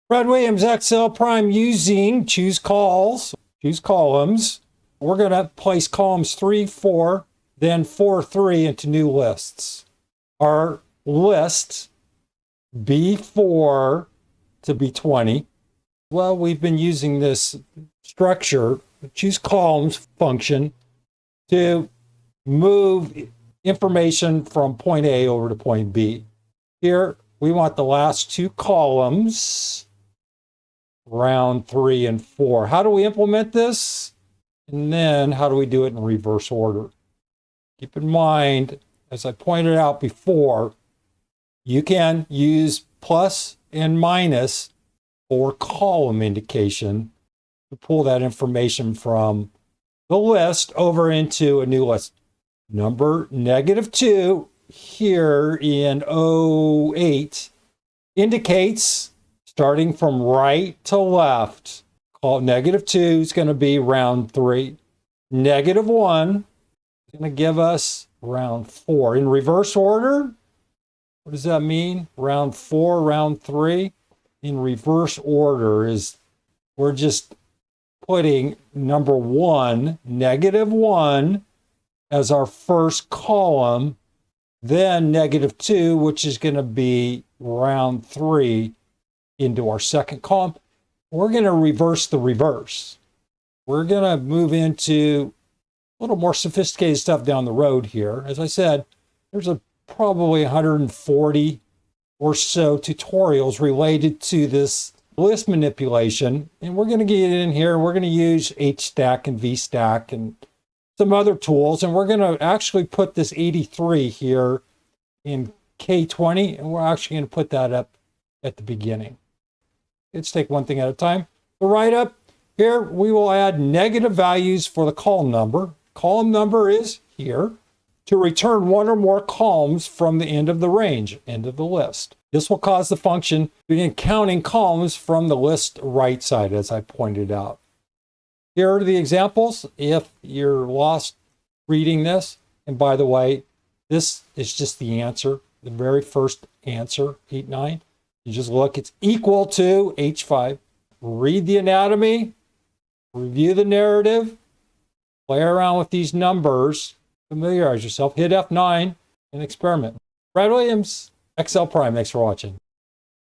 Brad Williams, Excel Prime, using choose calls, choose columns. We're going to place columns 3, 4, then 4, 3 into new lists. Our list B4 to B20. Well, we've been using this structure, choose columns function, to move information from point A over to point B. Here, we want the last two columns, round 3 and 4. How do we implement this? And then how do we do it in reverse order? Keep in mind, as I pointed out before, you can use plus and minus for column indication to pull that information from the list over into a new list. Number -2 here in 08 indicates starting from right to left. Call -2 is going to be round 3. -1 is going to give us round 4. In reverse order, what does that mean? Round 4, round 3. In reverse order is we're just putting number 1, -1, as our first column, then -2, which is going to be round 3, into our second column. We're going to reverse the reverse. We're going to move into a little more sophisticated stuff down the road here. As I said, there's probably 140 or so tutorials related to this list manipulation, and we're going to get in here. We're going to use HStack and VStack and some other tools, and we're going to actually put this 83 here in K20, and we're actually going to put that up at the beginning. Let's take one thing at a time. The write-up here, we will add negative values for the column number. Column number is here to return one or more columns from the end of the range, end of the list. This will cause the function to begin counting columns from the list right side, as I pointed out. Here are the examples if you're lost reading this. And by the way, this is just the answer, the very first answer, 8, 9. You just look, it's equal to H5. Read the anatomy, review the narrative, play around with these numbers, familiarize yourself, hit F9 and experiment. Brad Williams, Excel Prime. Thanks for watching.